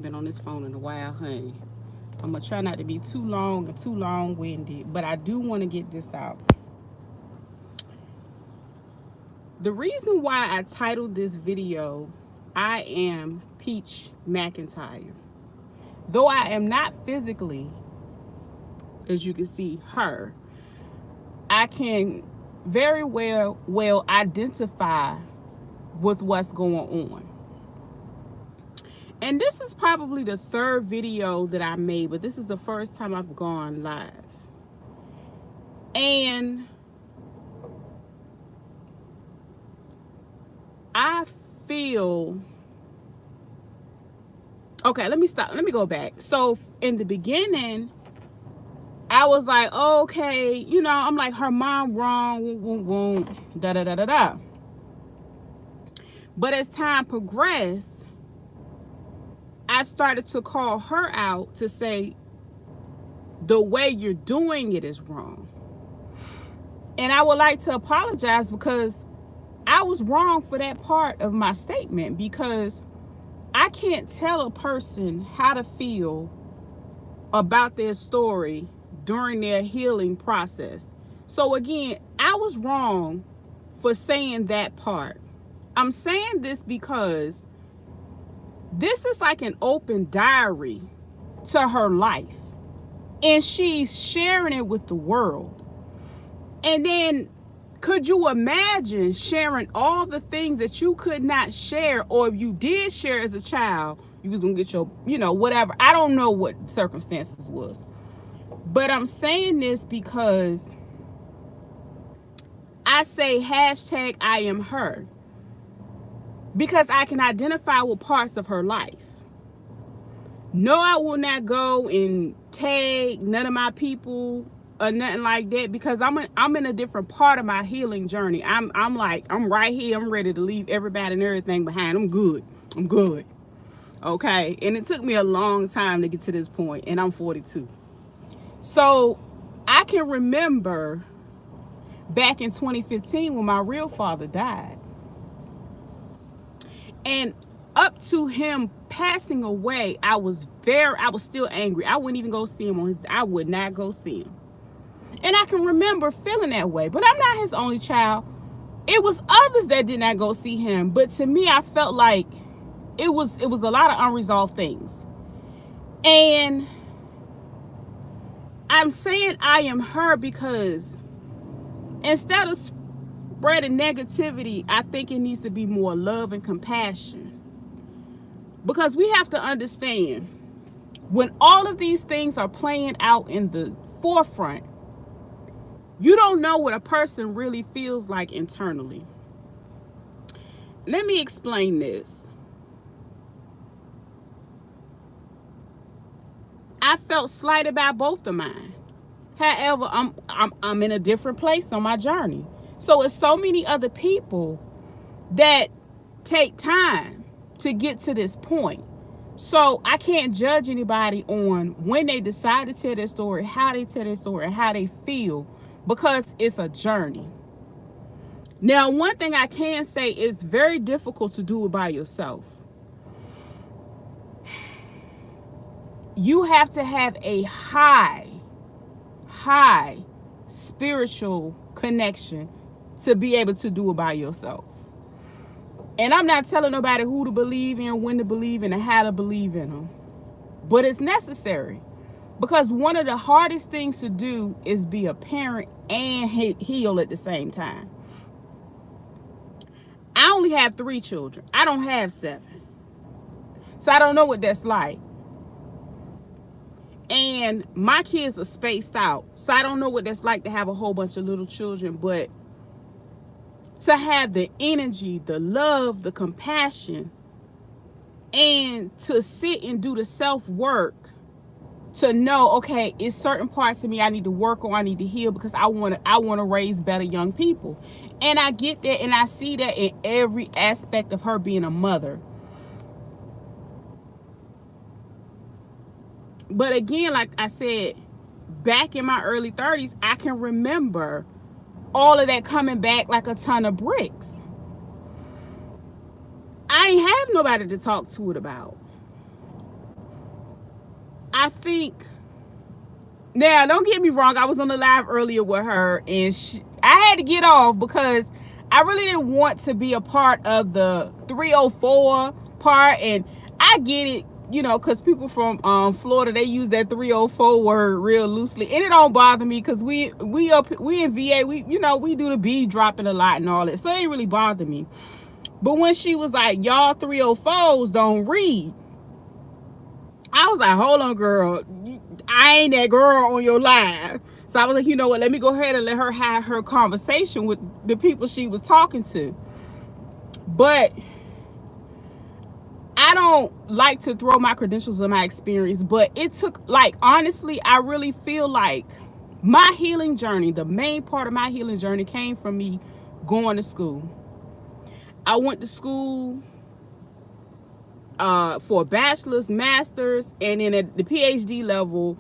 Been on this phone in a while, honey. I'm gonna try not to be too long and too long-winded, but I do want to get this out. The reason why I titled this video, I am Peach McIntyre. Though I am not physically, as you can see, her, I can very well identify with what's going on. And this is probably the third video that I made, but this is the first time I've gone live. And I feel, okay, let me stop. Let me go back. So in the beginning, I was like, oh, okay, I'm like, her mom wrong, da da da da da. But as time progressed, I started to call her out to say, the way you're doing it is wrong. And I would like to apologize because I was wrong for that part of my statement, because I can't tell a person how to feel about their story during their healing process. So again, I was wrong for saying that part. I'm saying this because this is like an open diary to her life, and she's sharing it with the world. And then could you imagine sharing all the things that you could not share, or if you did share as a child, you was gonna get your, whatever. I don't know what circumstances was. But I'm saying this because I say hashtag I am her, because I can identify with parts of her life. No, I will not go and tag none of my people or nothing like that, because I'm in a different part of my healing journey. I'm right here. I'm ready to leave everybody and everything behind. I'm good. Okay. And it took me a long time to get to this point, and I'm 42. So I can remember back in 2015 when my real father died. And up to him passing away, I was still angry. I wouldn't even go see him I would not go see him. And I can remember feeling that way. But I'm not his only child. It was others that did not go see him. But to me, I felt like it was a lot of unresolved things. And I'm saying I am her because instead of spreading negativity, I think it needs to be more love and compassion. Because we have to understand, when all of these things are playing out in the forefront, you don't know what a person really feels like internally. Let me explain this. I felt slighted by both of mine. However, I'm in a different place on my journey. So it's so many other people that take time to get to this point. So I can't judge anybody on when they decide to tell their story, how they tell their story, and how they feel, because it's a journey. Now, one thing I can say, is very difficult to do it by yourself. You have to have a high spiritual connection to be able to do it by yourself. And I'm not telling nobody who to believe in, when to believe in, and how to believe in them. But it's necessary. Because one of the hardest things to do is be a parent and heal at the same time. I only have 3 children. I don't have 7. So I don't know what that's like. And my kids are spaced out. So I don't know what that's like to have a whole bunch of little children. But to have the energy, the love, the compassion, and to sit and do the self-work, to know, okay, it's certain parts of me I need to work on, I need to heal, because I want to raise better young people. And I get that, and I see that in every aspect of her being a mother. But again, like I said, back in my early 30s, I can remember all of that coming back like a ton of bricks. I ain't have nobody to talk to it about. I think, now don't get me wrong, I was on the live earlier with her, and I had to get off because I really didn't want to be a part of the 304 part. And I get it, you know, because people from Florida, they use that 304 word real loosely, and it don't bother me because we in VA, we, you know, we do the B dropping a lot and all that, so it ain't really bother me. But when she was like, y'all 304s don't read, I was like, hold on, girl, I ain't that girl on your live. So I was like, you know what, let me go ahead and let her have her conversation with the people she was talking to. But I don't like to throw my credentials in my experience, but it took, like, honestly, I really feel like my healing journey, the main part of my healing journey came from me going to school. I went to school for a bachelor's, master's, and then at the PhD level,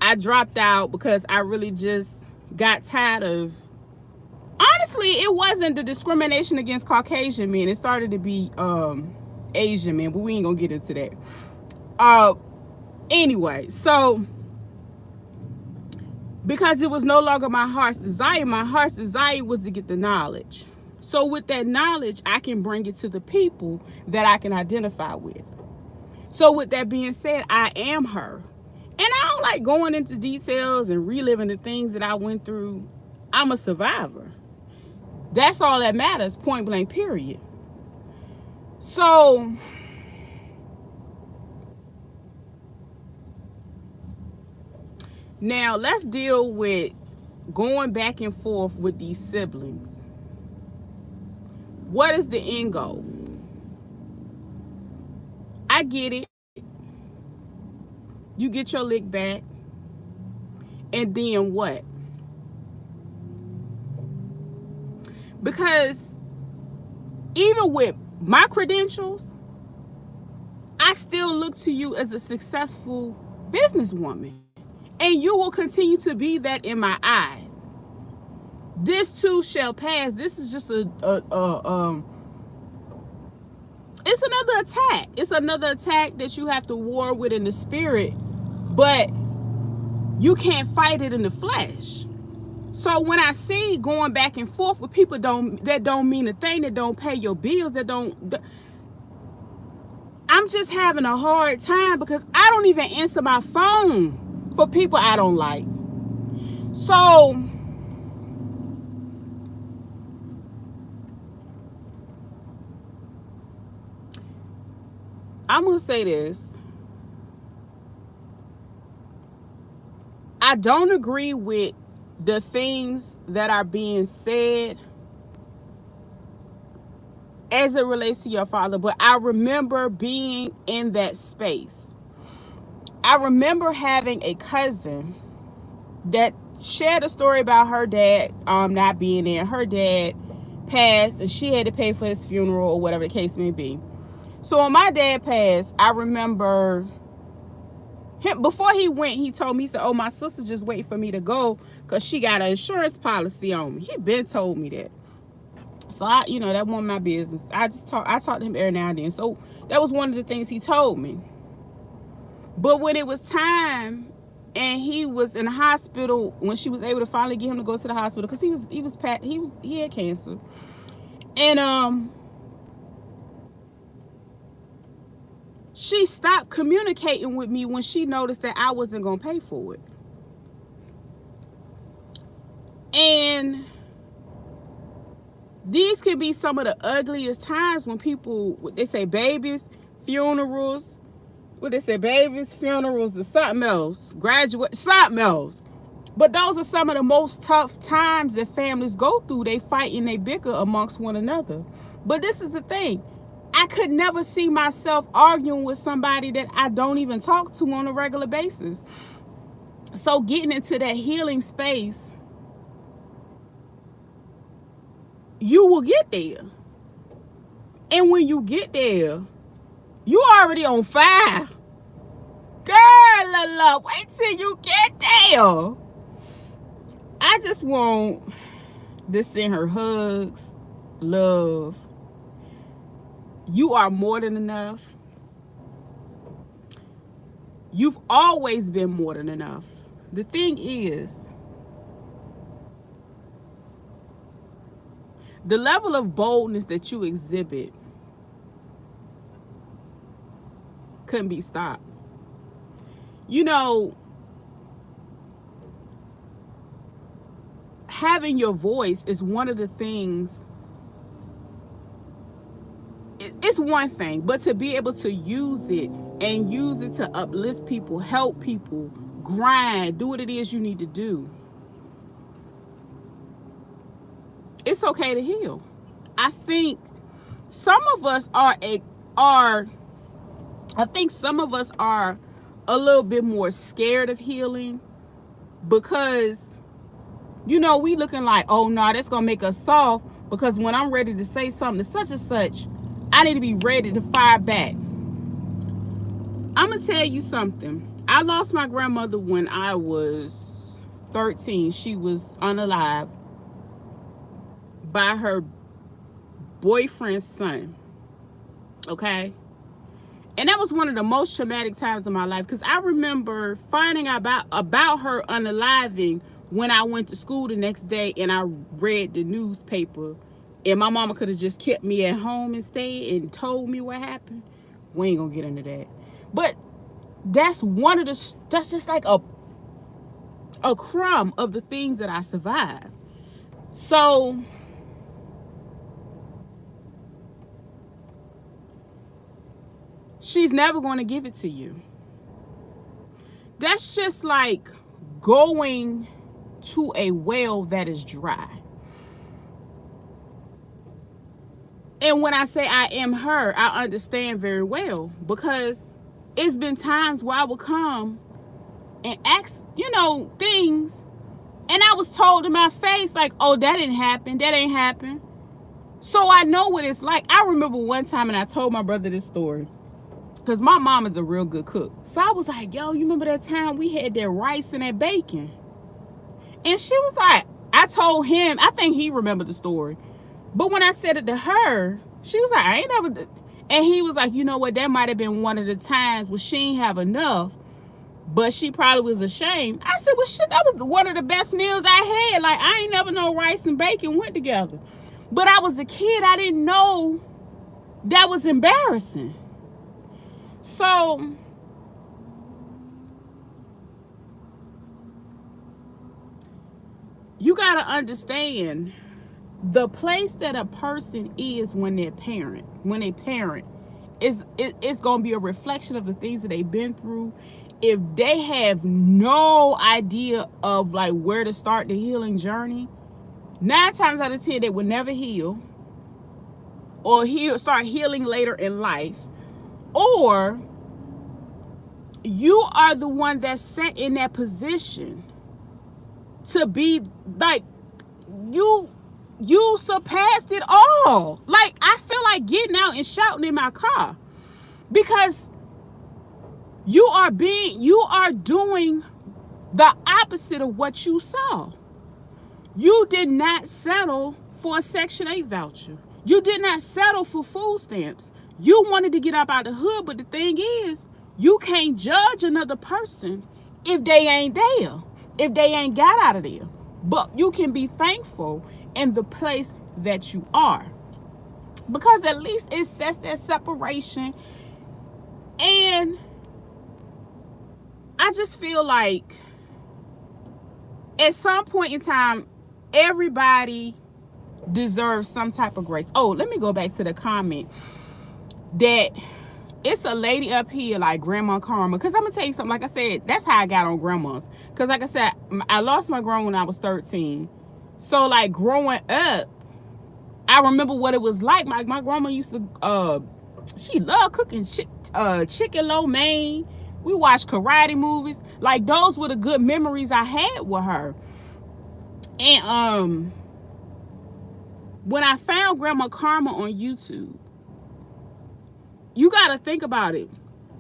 I dropped out because I really just got tired of, honestly, it wasn't the discrimination against Caucasian men. It started to be Asian men, but we ain't gonna get into that. Anyway, so because it was no longer my heart's desire was to get the knowledge. So with that knowledge, I can bring it to the people that I can identify with. So with that being said, I am her. And I don't like going into details and reliving the things that I went through. I'm a survivor. That's all that matters, point blank, period. So now let's deal with going back and forth with these siblings. What is the end goal? I get it. You get your lick back. And then what? Because even with my credentials, I still look to you as a successful businesswoman. And you will continue to be that in my eyes. This too shall pass. This is just it's another attack. It's another attack that you have to war with in the spirit, but you can't fight it in the flesh. So when I see going back and forth with people that don't mean a thing, that don't pay your bills, that don't, I'm just having a hard time because I don't even answer my phone for people I don't like. So I'm going to say this. I don't agree with the things that are being said as it relates to your father, but I remember being in that space. I remember having a cousin that shared a story about her dad not being there. Her dad passed and she had to pay for his funeral or whatever the case may be. So when my dad passed, I remember him, before he went, he told me, he said, oh, my sister just waiting for me to go because she got an insurance policy on me. He been told me that. So I, you know, that wasn't my business. I talked to him every now and then. So that was one of the things he told me. But when it was time and he was in the hospital, when she was able to finally get him to go to the hospital, because he had cancer. And she stopped communicating with me when she noticed that I wasn't going to pay for it. And these can be some of the ugliest times when people, they say babies, funerals, funerals, or something else, something else. But those are some of the most tough times that families go through. They fight and they bicker amongst one another. But this is the thing. I could never see myself arguing with somebody that I don't even talk to on a regular basis. So getting into that healing space, you will get there. And when you get there, you already on fire. Girl, wait till you get there. I just want to send her hugs, love. You are more than enough. You've always been more than enough. The thing is, the level of boldness that you exhibit couldn't be stopped. You know, having your voice is one of the things. It's one thing, but to be able to use it and use it to uplift people, help people, grind, do what it is you need to do. It's okay to heal. I think some of us are a little bit more scared of healing because, you know, we looking like, oh no, that's gonna make us soft, because when I'm ready to say something to such and such, I need to be ready to fire back. I'm gonna tell you something. I lost my grandmother when I was 13. She was unalive by her boyfriend's son. Okay? And that was one of the most traumatic times of my life, because I remember finding out about her unaliving when I went to school the next day and I read the newspaper, and my mama could have just kept me at home instead and told me what happened. We ain't gonna get into that. But that's just like a crumb of the things that I survived. So she's never going to give it to you. That's just like going to a well that is dry. And when I say I am her, I understand very well, because it's been times where I would come and ask, you know, things, and I was told in my face, like, oh, that didn't happen, that ain't happen. So I know what it's like. I remember one time, and I told my brother this story, because my mom is a real good cook. So I was like, yo, you remember that time we had that rice and that bacon? And she was like, I told him, I think he remembered the story. But when I said it to her, she was like, I ain't never. And he was like, you know what, that might have been one of the times where she ain't have enough, but she probably was ashamed. I said, well, shit, that was one of the best meals I had. Like, I ain't never know rice and bacon went together. But I was a kid. I didn't know that was embarrassing. So you got to understand the place that a person is when they parent is going to be a reflection of the things that they've been through. If they have no idea of like where to start the healing journey, 9 times out of 10 they will never heal, or start healing later in life. Or you are the one that's set in that position to be like, you surpassed it all. Like, I feel like getting out and shouting in my car, because you are doing the opposite of what you saw. You did not settle for a Section 8 voucher. You did not settle for food stamps. You wanted to get up out of the hood, but the thing is, you can't judge another person if they ain't there, if they ain't got out of there. But you can be thankful in the place that you are, because at least it sets that separation. And I just feel like at some point in time, everybody deserves some type of grace. Oh, let me go back to the comment that it's a lady up here like Grandma Karma. Because I'm going to tell you something. Like I said, that's how I got on grandmas. Because like I said, I lost my grandma when I was 13. So like growing up, I remember what it was like. My grandma used to, she loved cooking chicken lo mein. We watched karate movies. Like, those were the good memories I had with her. And when I found Grandma Karma on YouTube, you got to think about it.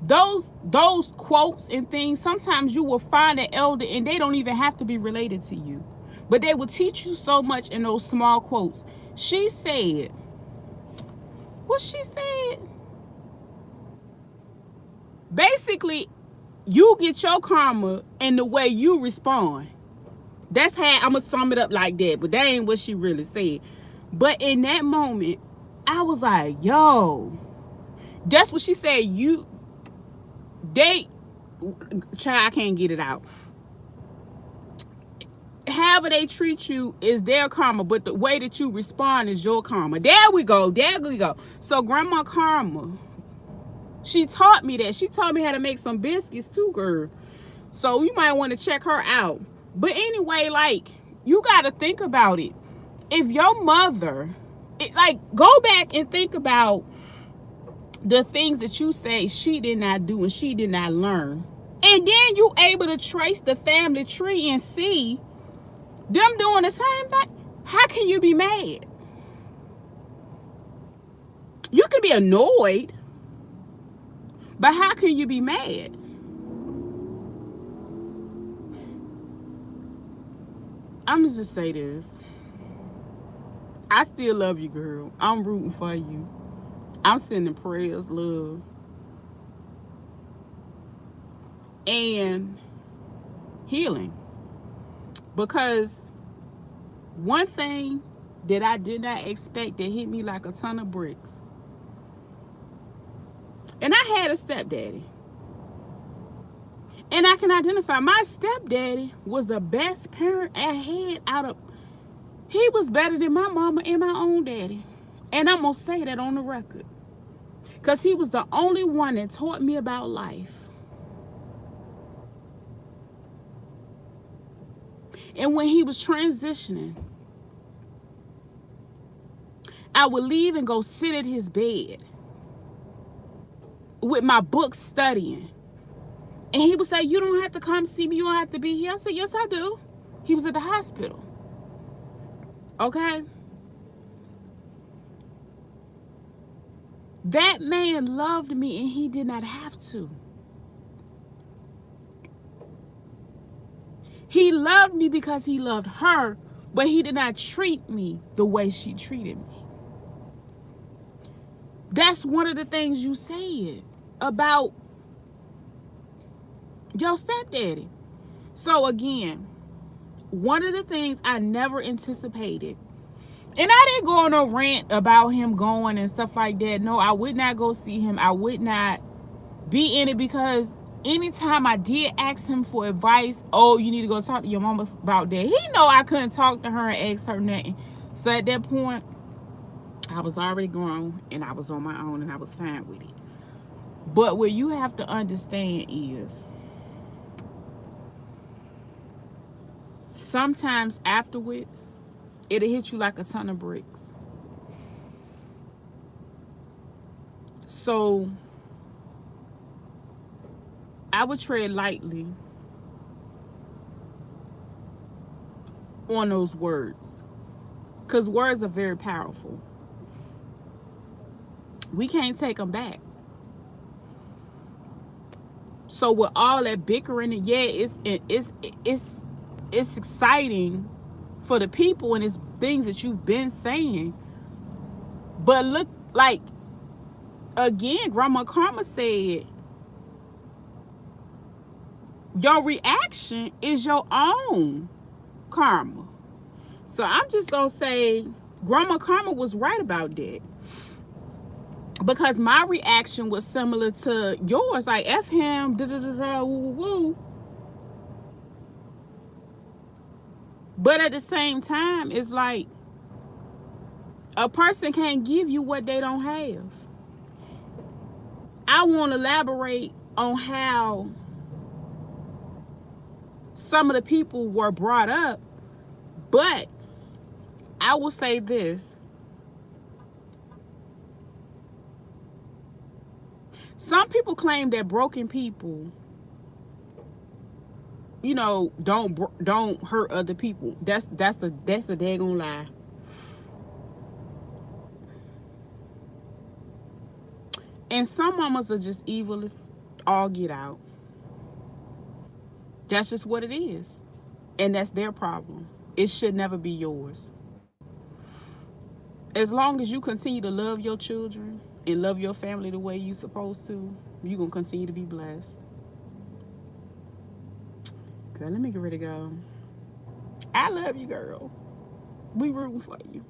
Those quotes and things, sometimes you will find an elder and they don't even have to be related to you, but they will teach you so much in those small quotes. She said, what she said? Basically, You get your karma in the way you respond. That's how I'm going to sum it up like that. But that ain't what she really said. But in that moment, I was like, yo, that's what she said. Child, I can't get it out. However they treat you is their karma, but the way that you respond is your karma. There we go. So Grandma Karma, she taught me that. She taught me how to make some biscuits too, girl. So you might want to check her out. But anyway, like, you got to think about it. If your mother, go back and think about the things that you say she did not do and she did not learn. And then you able to trace the family tree and see them doing the same thing. How can you be mad? You can be annoyed, but how can you be mad? I'm gonna just say this. I still love you, girl. I'm rooting for you. I'm sending prayers, love, and healing. Because one thing that I did not expect that hit me like a ton of bricks. And I had a stepdaddy. And I can identify my stepdaddy was the best parent I had he was better than my mama and my own daddy. And I'm going to say that on the record. Because he was the only one that taught me about life. And when he was transitioning, I would leave and go sit at his bed with my books studying. And he would say, you don't have to come see me. You don't have to be here. I said, yes, I do. He was at the hospital. Okay? That man loved me and he did not have to. He loved me because he loved her, but he did not treat me the way she treated me. That's one of the things you said about your stepdaddy. So again, one of the things I never anticipated, and I didn't go on a rant about him going and stuff like that. No, I would not go see him. I would not be in it because anytime I did ask him for advice, oh, you need to go talk to your mama about that. He know I couldn't talk to her and ask her nothing. So at that point, I was already grown and I was on my own and I was fine with it. But what you have to understand is sometimes afterwards, it'll hit you like a ton of bricks. So I would tread lightly on those words because words are very powerful. We can't take them back. So with all that bickering, and yeah, it's exciting for the people and it's things that you've been saying. But look, like, again, Grandma Karma said, your reaction is your own karma. So I'm just going to say Grandma Karma was right about that. Because my reaction was similar to yours. Like, F him, woo, woo. But at the same time, it's like a person can't give you what they don't have. I won't elaborate on how some of the people were brought up, but I will say this. Some people claim that broken people, you know, don't hurt other people. That's a daggone lie. And some mamas are just evil as all get out. That's just what it is. And that's their problem. It should never be yours. As long as you continue to love your children and love your family the way you're supposed to, you're going to continue to be blessed. Girl, let me get ready to go. I love you, girl. We rooting for you.